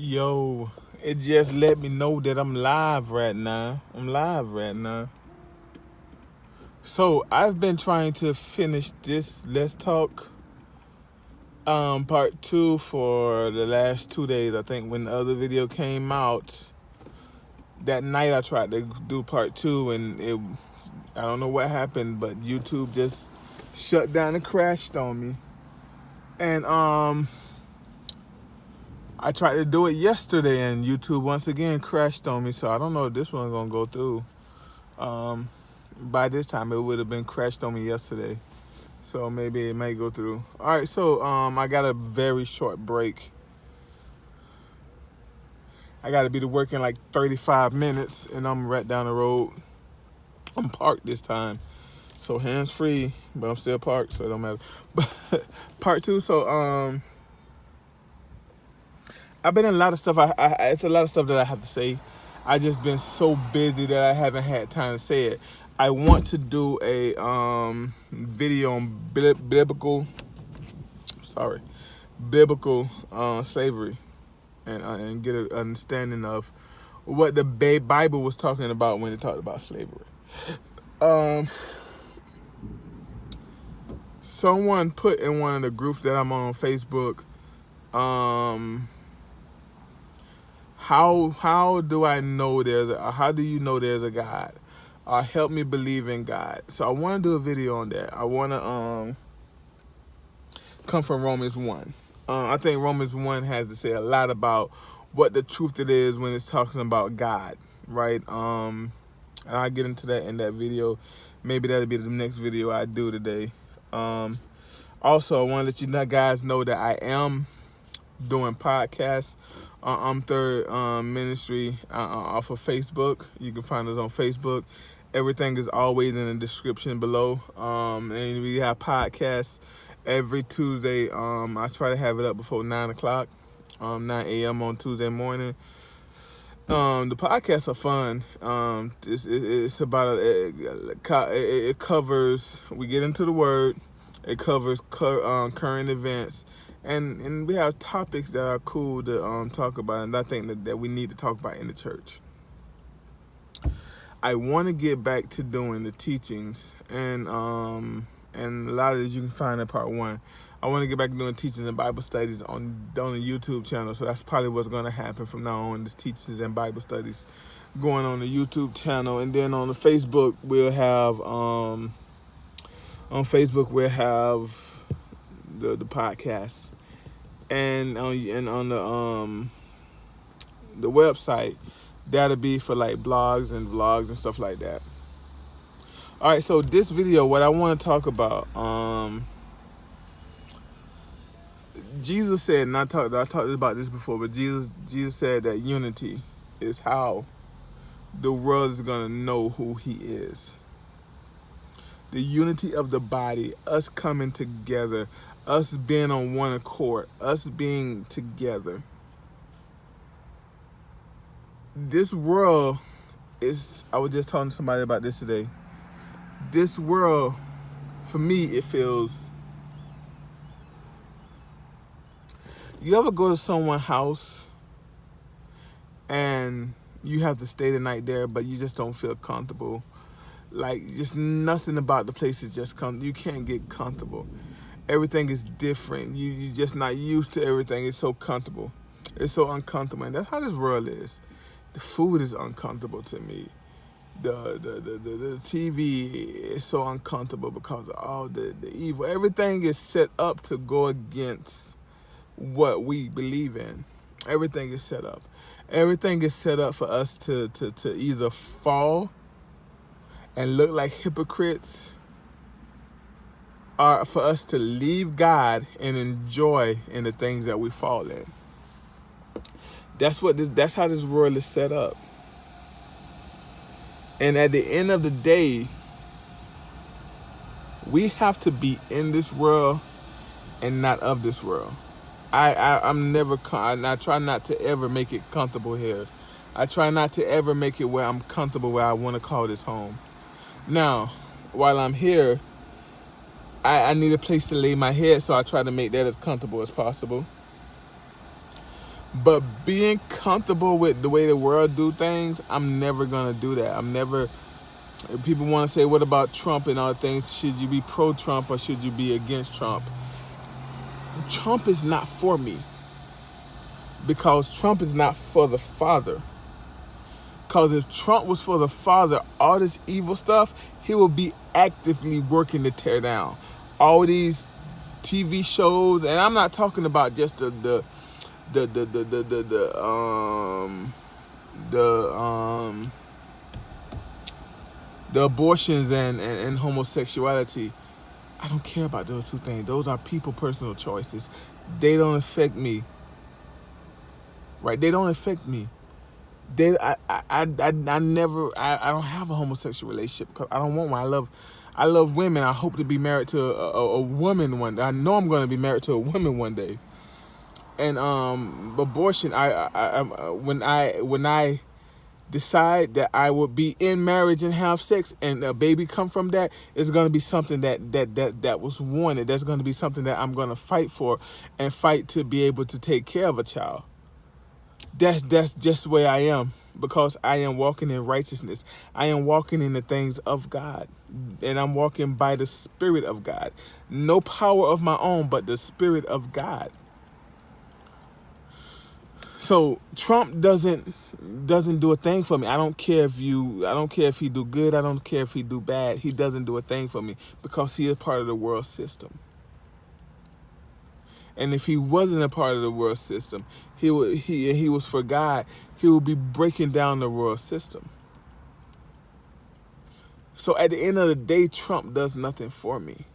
Yo, it just let me know that I'm live right now. So I've been trying to finish this Let's Talk part two for the last 2 days. I think when the other video came out, that night I tried to do part two and I don't know what happened, but YouTube just shut down and crashed on me. And I tried to do it yesterday and YouTube once again crashed on me, so I don't know if this one's gonna go through. By this time it would have been crashed on me yesterday, so maybe it may go through. All right, so I got a very short break. I got to be to work in like 35 minutes, and I'm right down the road. I'm parked this time, so hands free, but I'm still parked, so it don't matter. But part two, so I've been in a lot of stuff. It's a lot of stuff that I have to say. I just been so busy that I haven't had time to say it. I want to do a video on biblical slavery, and get an understanding of what the Bible was talking about when it talked about slavery. Someone put in one of the groups that I'm on Facebook, how do I know how do you know there's a God? Help me believe in God. So I want to do a video on that. I want to come from Romans 1. I think Romans 1 has to say a lot about what the truth it is when it's talking about God, right? And I'll get into that in that video. Maybe that'll be the next video I do today. Also, I want to let you guys know that I am doing podcasts. I'm Third Ministry off of Facebook. You can find us on Facebook. Everything is always in the description below. And we have podcasts every Tuesday. I try to have it up before 9 o'clock, 9 a.m. on Tuesday morning. The podcasts are fun. It's about it covers. We get into the word. It covers current events. And we have topics that are cool to talk about, and I think that we need to talk about in the church. I want to get back to doing the teachings, and a lot of this you can find in part one. I want to get back to doing teachings and Bible studies on the YouTube channel, so that's probably what's going to happen from now on, is teachings and Bible studies going on the YouTube channel. And then on the Facebook, we'll have the podcast. And on the website, that'll be for like blogs and vlogs and stuff like that. All right, so this video, what I want to talk about, Jesus said, and I talked about this before, but Jesus said that unity is how the world is gonna know who He is. The unity of the body, us coming together, us being on one accord, us being together. This world is, I was just talking to somebody about this today. This world, for me, it feels, you ever go to someone's house and you have to stay the night there, but you just don't feel comfortable? Like, just nothing about the place is just you can't get comfortable. Everything is different. You're just not used to everything. It's so comfortable. It's so uncomfortable. And that's how this world is. The food is uncomfortable to me. The TV is so uncomfortable because of all the evil. Everything is set up to go against what we believe in. Everything is set up. Everything is set up for us to either fall and look like hypocrites, or for us to leave God and enjoy in the things that we fall in. That's how this world is set up. And at the end of the day, we have to be in this world and not of this world. I try not to ever make it comfortable here. I try not to ever make it where I'm comfortable, where I want to call this home. Now, while I'm here, I need a place to lay my head, so I try to make that as comfortable as possible. But being comfortable with the way the world do things, I'm never gonna do that. I'm never. People want to say, "What about Trump and all things? Should you be pro-Trump or should you be against Trump?" Trump is not for me because Trump is not for the Father. Because if Trump was for the Father, all this evil stuff, he would be actively working to tear down all these TV shows, and I'm not talking about just the abortions and homosexuality. I don't care about those two things. Those are people personal choices. They don't affect me. Right? They don't affect me. I don't have a homosexual relationship because I don't want one. I love women. I hope to be married to a woman one day. I know I'm going to be married to a woman one day. And abortion, when I decide that I will be in marriage and have sex and a baby come from that, it's going to be something that was wanted. That's going to be something that I'm going to fight for and fight to be able to take care of a child. That's just the way I am, because I am walking in righteousness. I am walking in the things of God, and I'm walking by the Spirit of God. No power of my own, but the Spirit of God. So Trump doesn't do a thing for me. I don't care if he do good. I don't care if he do bad. He doesn't do a thing for me because he is part of the world system. And if he wasn't a part of the world system, he was for God, he would be breaking down the world system. So at the end of the day, Trump does nothing for me.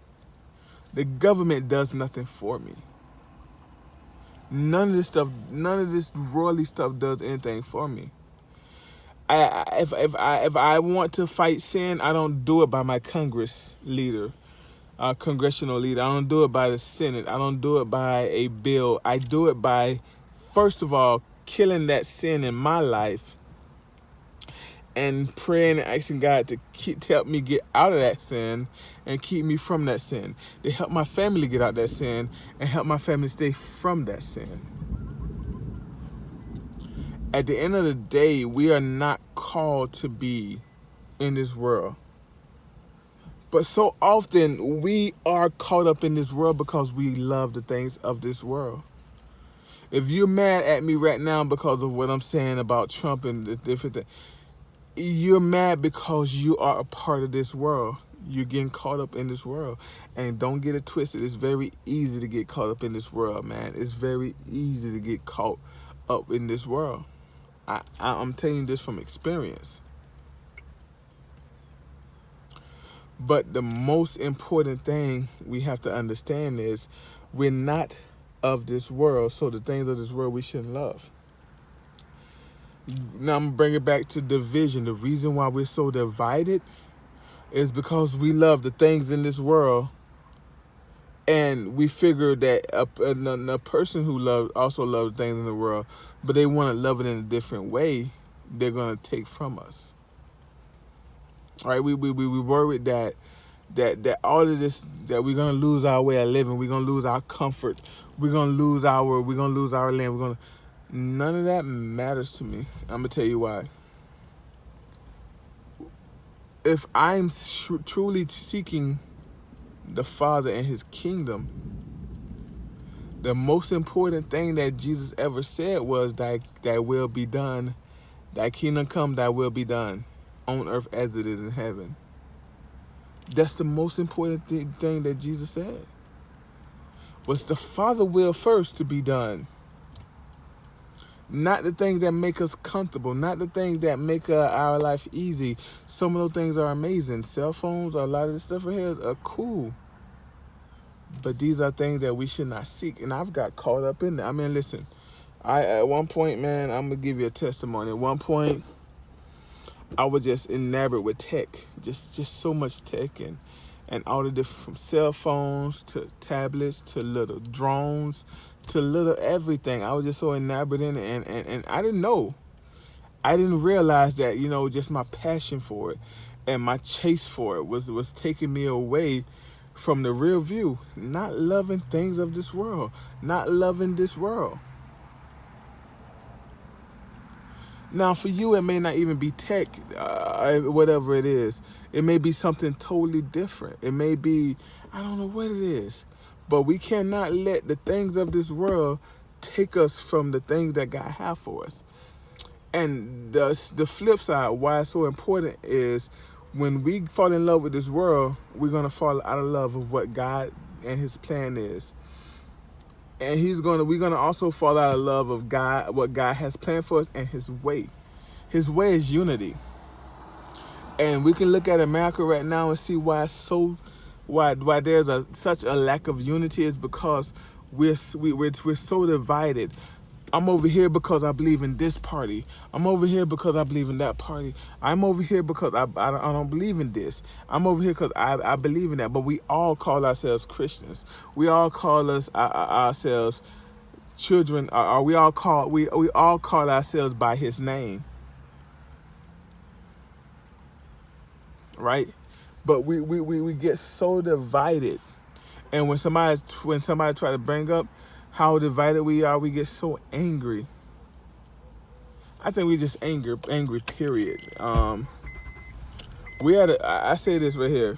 The government does nothing for me. None of this worldly stuff does anything for me. If I want to fight sin, I don't do it by my congressional leader. I don't do it by the Senate. I don't do it by a bill. I do it by, first of all, killing that sin in my life and praying and asking God to help me get out of that sin and keep me from that sin. To help my family get out of that sin and help my family stay from that sin. At the end of the day, we are not called to be in this world. But so often we are caught up in this world because we love the things of this world. If you're mad at me right now because of what I'm saying about Trump and the different things, you're mad because you are a part of this world. You're getting caught up in this world. And don't get it twisted. It's very easy to get caught up in this world, man. It's very easy to get caught up in this world. I'm telling you this from experience. But the most important thing we have to understand is we're not of this world, so the things of this world we shouldn't love. Now I'm going to bring it back to division. The reason why we're so divided is because we love the things in this world, and we figure that a person who also loves things in the world, but they want to love it in a different way, they're going to take from us. All right, we worried that all of this, that we're gonna lose our way of living, we're gonna lose our comfort, we're gonna lose our land, none of that matters to me. I'm gonna tell you why. If I'm truly seeking the Father and His kingdom, the most important thing that Jesus ever said was that will be done, thy kingdom come, thy will be done on earth as it is in heaven. That's the most important thing that Jesus said. Was the Father will first to be done. Not the things that make us comfortable, not the things that make our life easy. Some of those things are amazing. Cell phones, a lot of the stuff here are cool. But these are things that we should not seek. And I've got caught up in that. I mean, listen, at one point, man, I'm going to give you a testimony. At one point, I was just enamored with tech, just so much tech and all the different, from cell phones to tablets to little drones to little everything. I was just so enamored in it, and I didn't know. I didn't realize that, just my passion for it and my chase for it was taking me away from the real view, not loving things of this world, not loving this world. Now, for you, it may not even be tech, whatever it is. It may be something totally different. It may be, I don't know what it is. But we cannot let the things of this world take us from the things that God has for us. And the flip side, why it's so important, is when we fall in love with this world, we're going to fall out of love with what God and his plan is. And we're gonna also fall out of love of God, what God has planned for us, and his way. His way is unity. And we can look at America right now and see why there's such a lack of unity, is because we're so divided. I'm over here because I believe in this party. I'm over here because I believe in that party. I'm over here because I don't believe in this. I'm over here because I believe in that. But we all call ourselves Christians. We all call ourselves children. We all call ourselves by his name. Right? But we get so divided. And when somebody try to bring up how divided we are, we get so angry. I think we just angry, period. I say this right here.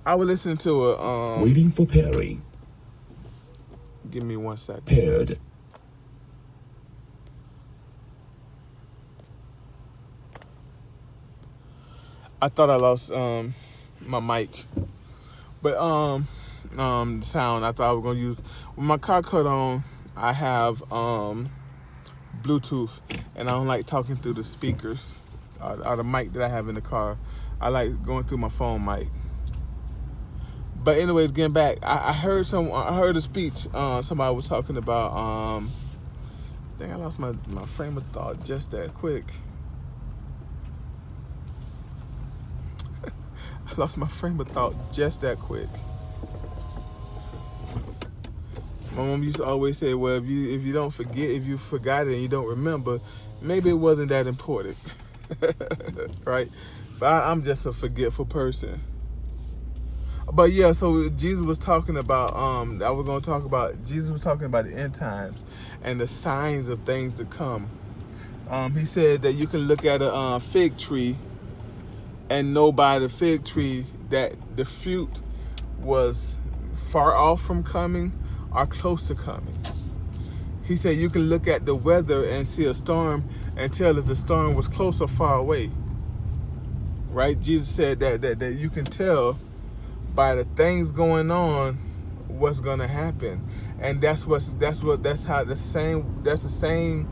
I was listening to a waiting for Perry. Give me 1 second. Paired. I thought I lost my mic. But sound, I thought I was gonna use, when my car cut on, I have Bluetooth, and I don't like talking through the speakers or the mic that I have in the car. I like going through my phone mic. But anyways, getting back, I heard a speech. Somebody was talking about I think I lost my frame of thought just that quick. I lost my frame of thought just that quick. My mom used to always say, well, if you don't forget, if you forgot it and you don't remember, maybe it wasn't that important. Right? But I'm just a forgetful person. But yeah, so Jesus was talking about, Jesus was talking about the end times and the signs of things to come. He said that you can look at a fig tree and know by the fig tree that the fruit was far off from coming or close to coming. He said you can look at the weather and see a storm and tell if the storm was close or far away. Right? Jesus said that you can tell by the things going on what's gonna happen, and that's the same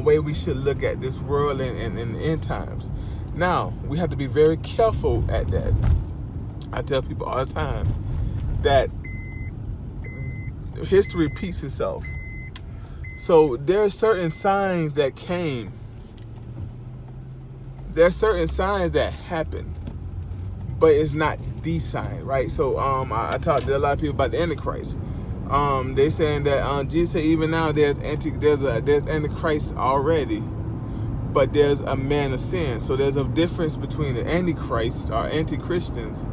way we should look at this world and the end times. Now, we have to be very careful at that. I tell people all the time that history repeats itself. So there are certain signs that came. There are certain signs that happened, but it's not the sign, right? So I talked to a lot of people about the Antichrist. They saying that Jesus said even now there's Antichrist already, but there's a man of sin. So there's a difference between the Antichrist or anti-Christians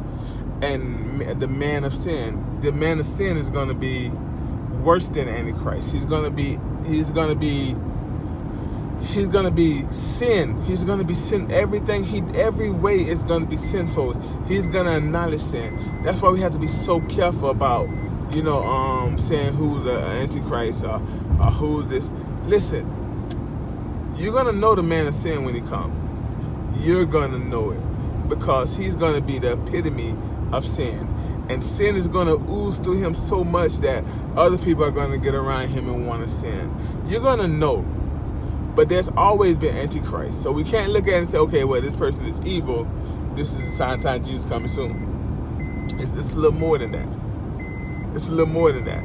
and the man of sin. The man of sin is going to be worse than Antichrist. He's going to be sin. He's going to be sin. Every way is going to be sinful. He's going to annihilate sin. That's why we have to be so careful about, saying who's an antichrist or who's this. Listen, you're going to know the man of sin when he comes. You're going to know it because he's going to be the epitome of sin. And sin is going to ooze through him so much that other people are going to get around him and want to sin. You're going to know. But there's always been Antichrist. So we can't look at it and say, okay, well, this person is evil. This is a sign of time Jesus coming soon. It's a little more than that. It's a little more than that.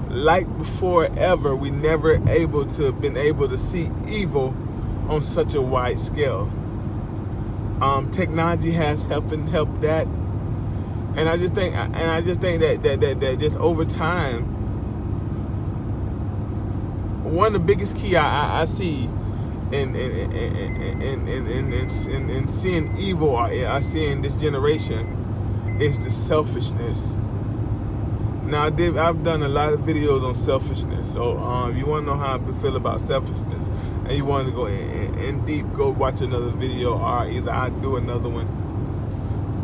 Like before ever, we never been able to see evil on such a wide scale. Technology has helped that. And I just think that just over time, one of the biggest key I see in seeing evil, I see in this generation, is the selfishness. Now I've done a lot of videos on selfishness. So if you want to know how I feel about selfishness, and you want to go in deep, go watch another video, or either I do another one.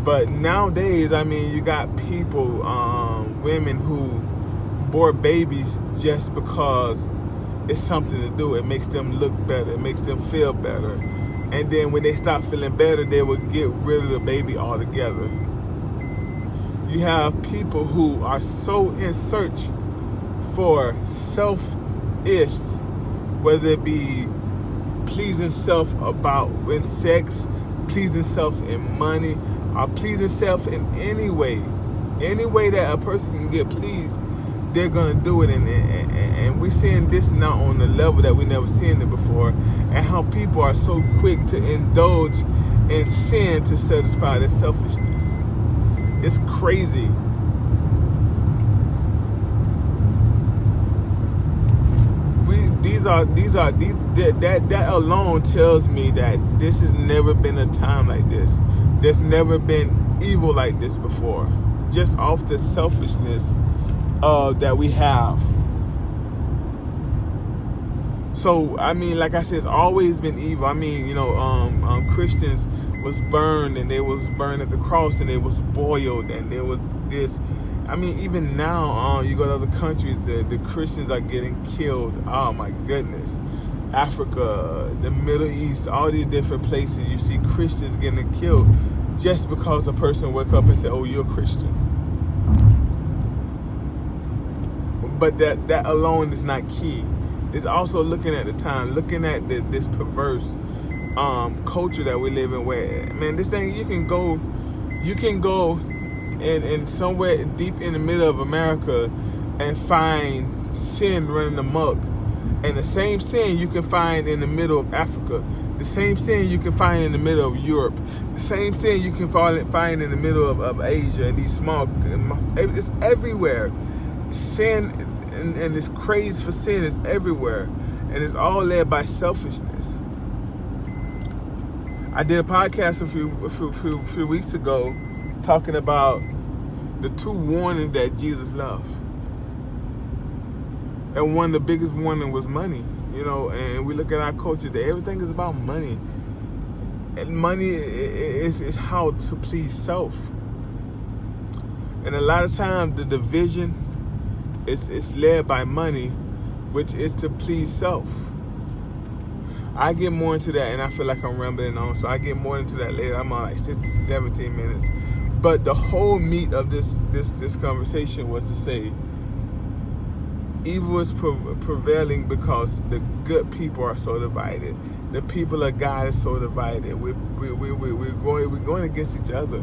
But nowadays, I mean, you got people, women who abort babies just because it's something to do. It makes them look better. It makes them feel better. And then when they stop feeling better, they will get rid of the baby altogether. You have people who are so in search for self-ish, whether it be pleasing self about in sex, pleasing self in money, or pleasing self in any way that a person can get pleased, they're gonna do it. And we're seeing this now on a level that we never seen it before, and how people are so quick to indulge in sin to satisfy their selfishness. It's crazy. That alone tells me that this has never been a time like this. There's never been evil like this before. Just off the selfishness that we have. So I mean, like I said, it's always been evil. I mean, you know, Christians was burned, and they was burned at the cross, and they was boiled, and there was this. I mean, even now, you go to other countries, the Christians are getting killed. Oh my goodness. Africa, the Middle East, all these different places, you see Christians getting killed just because a person wake up and say, oh, you're a Christian. But that alone is not key. It's also looking at the time, looking at this perverse culture that we live in, where, man, this thing, you can go and somewhere deep in the middle of America and find sin running amok. And the same sin you can find in the middle of Africa. The same sin you can find in the middle of Europe. The same sin you can find in the middle of Asia. And these small, it's everywhere. Sin and this craze for sin is everywhere. And it's all led by selfishness. I did a podcast a few weeks ago talking about the 2 warnings that Jesus left. And one of the biggest warning was money, you know, and we look at our culture that everything is about money. And money is how to please self. And a lot of times the division is led by money, which is to please self. I get more into that, and I feel like I'm rambling on, so I get more into that later. I'm on like 17 minutes. But the whole meat of this conversation was to say, evil is prevailing because the good people are so divided. The people of God is so divided. We're going against each other.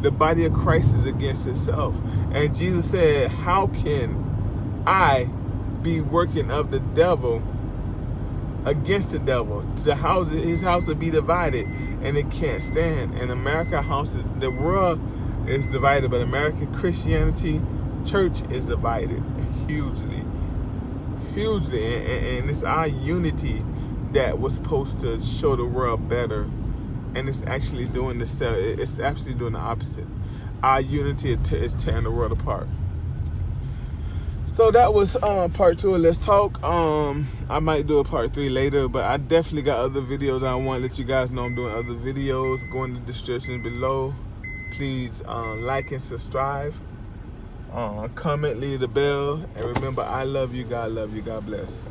The body of Christ is against itself. And Jesus said, how can I be working of the devil against the devil? His house will be divided, and it can't stand. And the world is divided, but American Christianity, church is divided hugely. And it's our unity that was supposed to show the world better, and it's actually doing it's actually doing the opposite. Our unity is tearing the world apart. So that was part 2 of Let's Talk. I might do a part 3 later, but I definitely got other videos. I want to let you guys know I'm doing other videos. Go in the description below. Please like and subscribe. Comment, leave the bell, and remember, I love you. God love you. God bless.